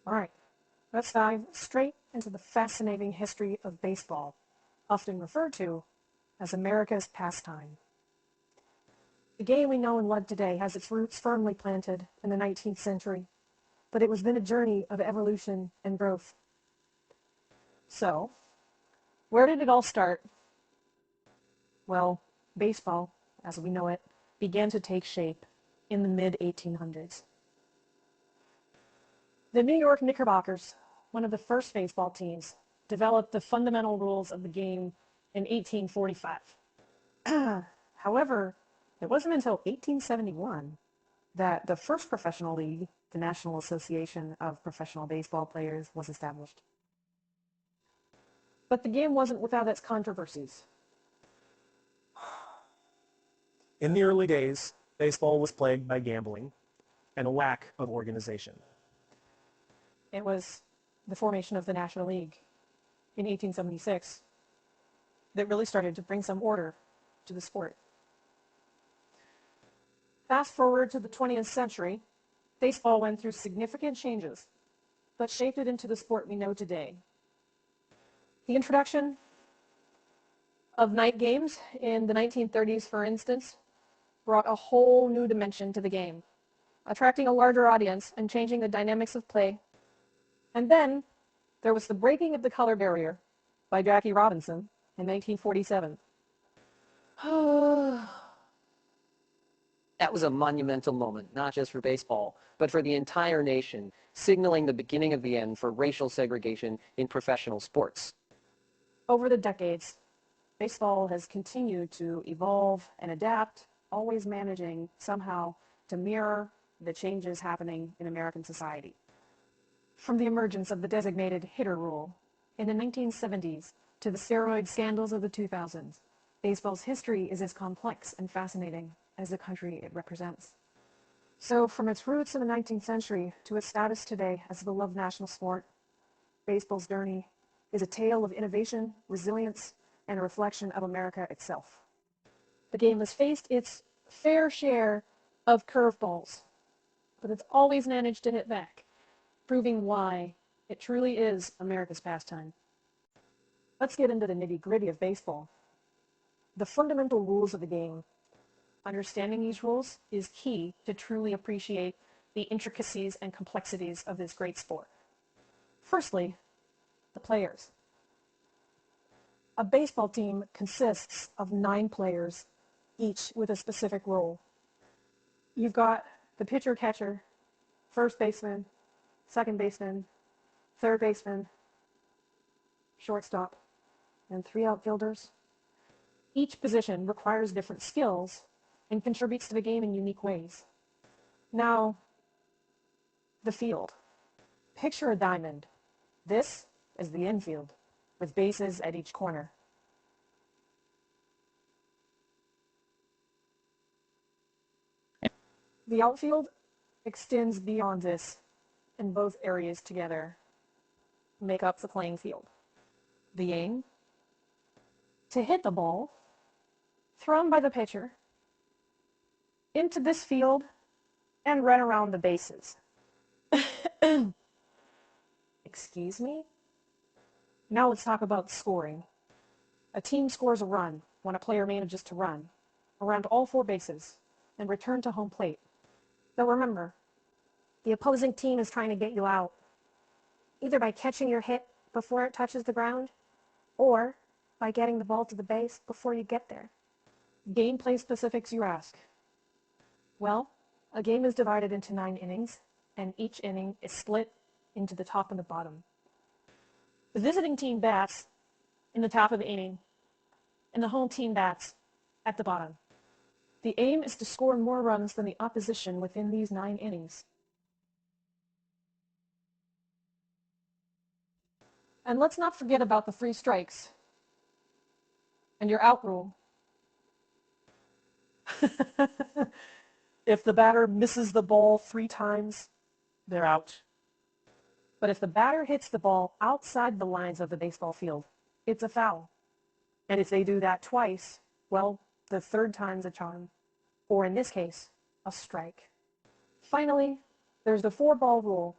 All right, let's dive straight into the fascinating history of baseball, often referred to as America's pastime. The game we know and love today has its roots firmly planted in the 19th century, but it has been a journey of evolution and growth. So, where did it all start? Well, baseball, as we know it, began to take shape in the mid-1800s. The New York Knickerbockers, one of the first baseball teams, developed the fundamental rules of the game in 1845. However, it wasn't until 1871 that the first professional league, the National Association of Professional Baseball Players, was established. But the game wasn't without its controversies. In the early days, baseball was plagued by gambling and a lack of organization. It was the formation of the National League in 1876 that really started to bring some order to the sport. Fast forward to the 20th century, baseball went through significant changes that shaped it into the sport we know today. The introduction of night games in the 1930s, for instance, brought a whole new dimension to the game, attracting a larger audience and changing the dynamics of play. And then there was the breaking of the color barrier by Jackie Robinson in 1947. That was a monumental moment, not just for baseball, but for the entire nation, signaling the beginning of the end for racial segregation in professional sports. Over the decades, baseball has continued to evolve and adapt, always managing somehow to mirror the changes happening in American society. From the emergence of the designated hitter rule in the 1970s to the steroid scandals of the 2000s, baseball's history is as complex and fascinating as the country it represents. So from its roots in the 19th century to its status today as a beloved national sport, baseball's journey is a tale of innovation, resilience, and a reflection of America itself. The game has faced its fair share of curveballs, but it's always managed to hit back, proving why it truly is America's pastime. Let's get into the nitty-gritty of baseball. The fundamental rules of the game. Understanding these rules is key to truly appreciate the intricacies and complexities of this great sport. Firstly, the players. A baseball team consists of 9 players, each with a specific role. You've got the pitcher-catcher, first baseman, second baseman, third baseman, shortstop, and 3 outfielders. Each position requires different skills and contributes to the game in unique ways. Now, the field. Picture a diamond. This is the infield, with bases at each corner. The outfield extends beyond this, and both areas together make up the playing field. The aim? To hit the ball, thrown by the pitcher, into this field and run around the bases. Excuse me? Now let's talk about scoring. A team scores a run when a player manages to run around all 4 bases and return to home plate. But remember, the opposing team is trying to get you out, either by catching your hit before it touches the ground, or by getting the ball to the base before you get there. Gameplay specifics, you ask. Well, a game is divided into 9 innings, and each inning is split into the top and the bottom. The visiting team bats in the top of the inning, and the home team bats at the bottom. The aim is to score more runs than the opposition within these 9 innings. And let's not forget about the 3 strikes and your out rule. If the batter misses the ball 3 times, they're out. But if the batter hits the ball outside the lines of the baseball field, it's a foul. And if they do that twice, well, the 3rd time's a charm. Or in this case, a strike. Finally, there's the 4-ball rule.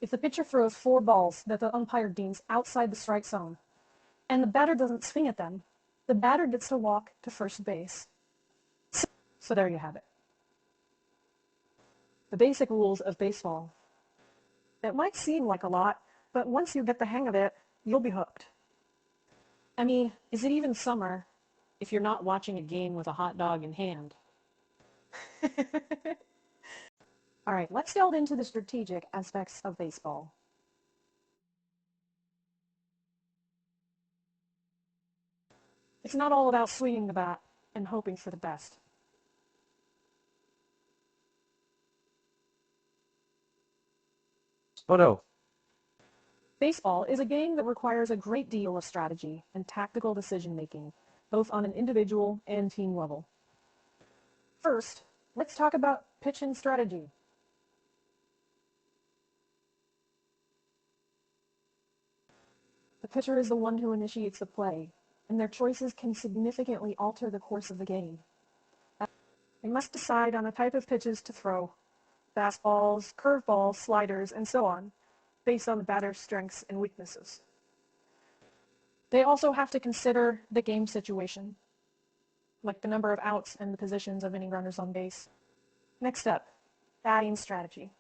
If the pitcher throws 4 balls that the umpire deems outside the strike zone, and the batter doesn't swing at them, the batter gets to walk to first base. So there you have it. The basic rules of baseball. It might seem like a lot, but once you get the hang of it, you'll be hooked. I mean, is it even summer if you're not watching a game with a hot dog in hand? All right, let's delve into the strategic aspects of baseball. It's not all about swinging the bat and hoping for the best. Oh no. Baseball is a game that requires a great deal of strategy and tactical decision-making, both on an individual and team level. First, let's talk about pitching strategy. The pitcher is the one who initiates the play, and their choices can significantly alter the course of the game. They must decide on a type of pitches to throw, fastballs, curveballs, sliders, and so on, based on the batter's strengths and weaknesses. They also have to consider the game situation, like the number of outs and the positions of any runners on base. Next up, batting strategy.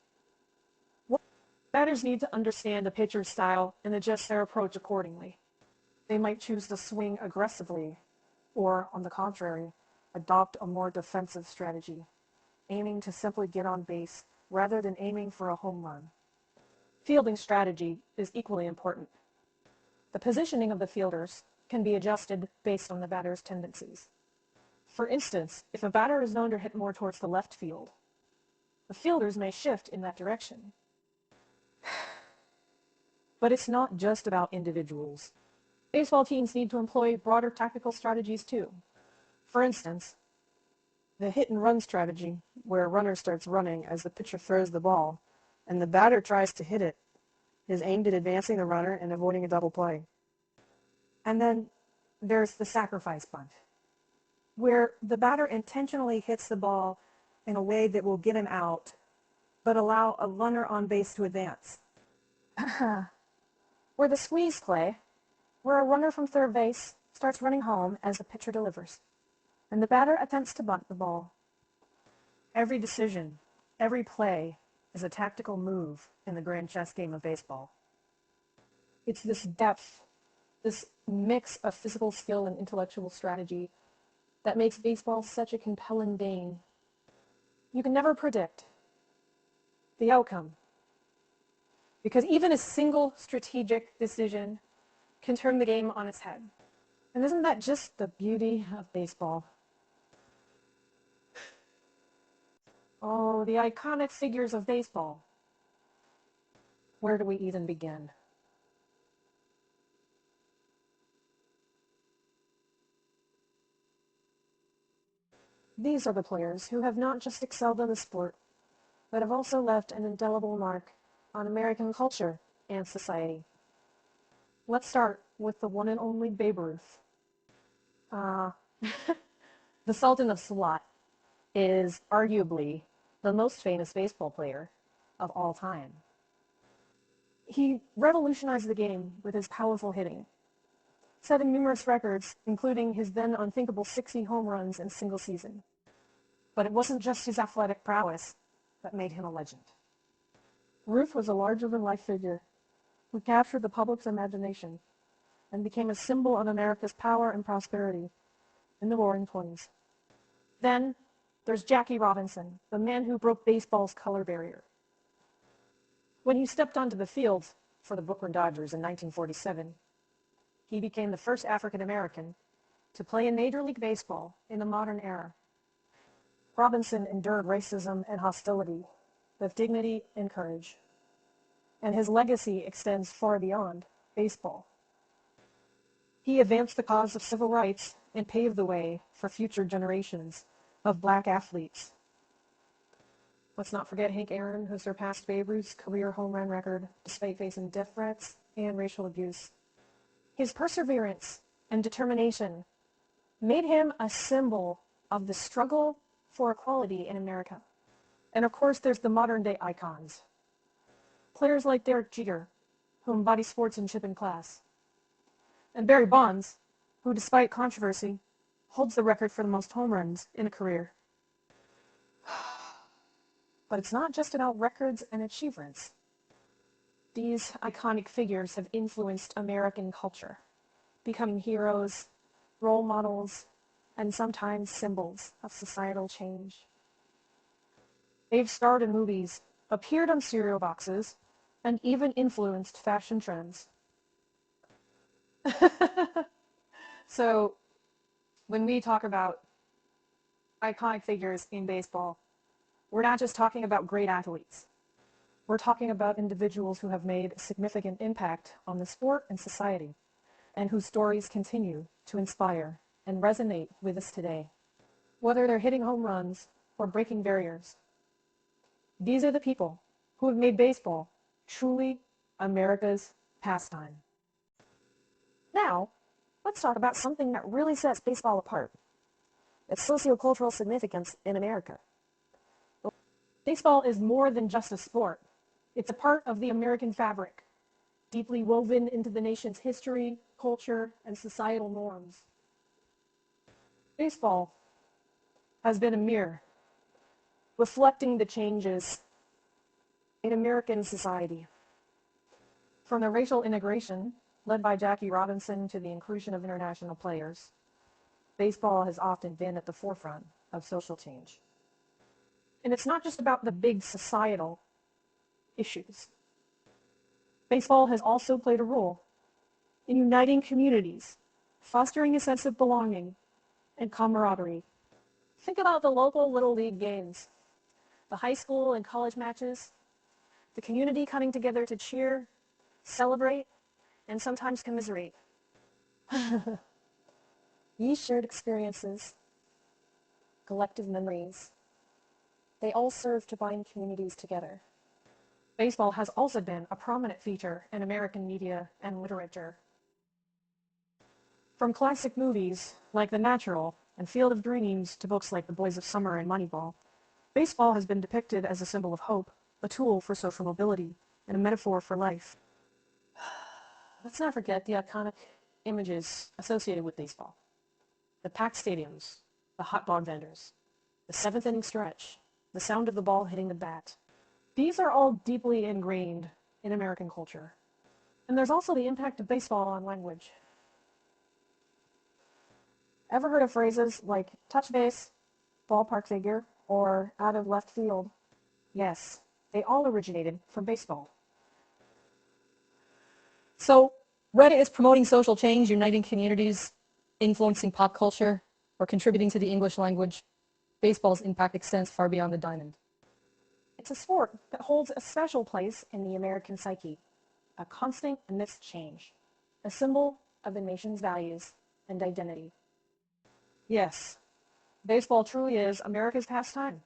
Batters need to understand the pitcher's style and adjust their approach accordingly. They might choose to swing aggressively, or, on the contrary, adopt a more defensive strategy, aiming to simply get on base rather than aiming for a home run. Fielding strategy is equally important. The positioning of the fielders can be adjusted based on the batter's tendencies. For instance, if a batter is known to hit more towards the left field, the fielders may shift in that direction. But it's not just about individuals. Baseball teams need to employ broader tactical strategies too. For instance, the hit and run strategy, where a runner starts running as the pitcher throws the ball, and the batter tries to hit it, is aimed at advancing the runner and avoiding a double play. And then there's the sacrifice bunt, where the batter intentionally hits the ball in a way that will get him out, but allow a runner on base to advance. Or the squeeze play, where a runner from third base starts running home as the pitcher delivers, and the batter attempts to bunt the ball. Every decision, every play is a tactical move in the grand chess game of baseball. It's this depth, this mix of physical skill and intellectual strategy that makes baseball such a compelling game. You can never predict the outcome, because even a single strategic decision can turn the game on its head. And isn't that just the beauty of baseball? Oh, the iconic figures of baseball. Where do we even begin? These are the players who have not just excelled in the sport, but have also left an indelible mark on American culture and society. Let's start with the one and only Babe Ruth. The Sultan of Slot is arguably the most famous baseball player of all time. He revolutionized the game with his powerful hitting, setting numerous records, including his then unthinkable 60 home runs in a single season. But it wasn't just his athletic prowess that made him a legend. Ruth was a larger-than-life figure who captured the public's imagination and became a symbol of America's power and prosperity in the Roaring Twenties. Then there's Jackie Robinson, the man who broke baseball's color barrier. When he stepped onto the field for the Brooklyn Dodgers in 1947, he became the first African American to play in Major League Baseball in the modern era. Robinson endured racism and hostility with dignity and courage, and his legacy extends far beyond baseball. He advanced the cause of civil rights and paved the way for future generations of black athletes. Let's not forget Hank Aaron, who surpassed Babe Ruth's career home run record despite facing death threats and racial abuse. His perseverance and determination made him a symbol of the struggle for equality in America. And of course, there's the modern-day icons. Players like Derek Jeter, who embody sports in chip and class, and Barry Bonds, who, despite controversy, holds the record for the most home runs in a career. But it's not just about records and achievements. These iconic figures have influenced American culture, becoming heroes, role models, and sometimes symbols of societal change. They've starred in movies, appeared on cereal boxes, and even influenced fashion trends. So, when we talk about iconic figures in baseball, we're not just talking about great athletes. We're talking about individuals who have made a significant impact on the sport and society, and whose stories continue to inspire and resonate with us today. Whether they're hitting home runs or breaking barriers, these are the people who have made baseball truly America's pastime. Now, let's talk about something that really sets baseball apart: its sociocultural significance in America. Baseball is more than just a sport. It's a part of the American fabric, deeply woven into the nation's history, culture, and societal norms. Baseball has been a mirror, reflecting the changes in American society. From the racial integration led by Jackie Robinson to the inclusion of international players, baseball has often been at the forefront of social change. And it's not just about the big societal issues. Baseball has also played a role in uniting communities, fostering a sense of belonging and camaraderie. Think about the local Little League games, the high school and college matches, the community coming together to cheer, celebrate, and sometimes commiserate. These shared experiences, collective memories, they all serve to bind communities together. Baseball has also been a prominent feature in American media and literature. From classic movies like The Natural and Field of Dreams to books like The Boys of Summer and Moneyball, baseball has been depicted as a symbol of hope, a tool for social mobility, and a metaphor for life. Let's not forget the iconic images associated with baseball: the packed stadiums, the hot dog vendors, the seventh inning stretch, the sound of the ball hitting the bat. These are all deeply ingrained in American culture. And there's also the impact of baseball on language. Ever heard of phrases like touch base, ballpark figure, or out of left field? Yes, they all originated from baseball. So, whether it's promoting social change, uniting communities, influencing pop culture, or contributing to the English language, baseball's impact extends far beyond the diamond. It's a sport that holds a special place in the American psyche, a constant amidst change, a symbol of the nation's values and identity. Yes, baseball truly is America's pastime.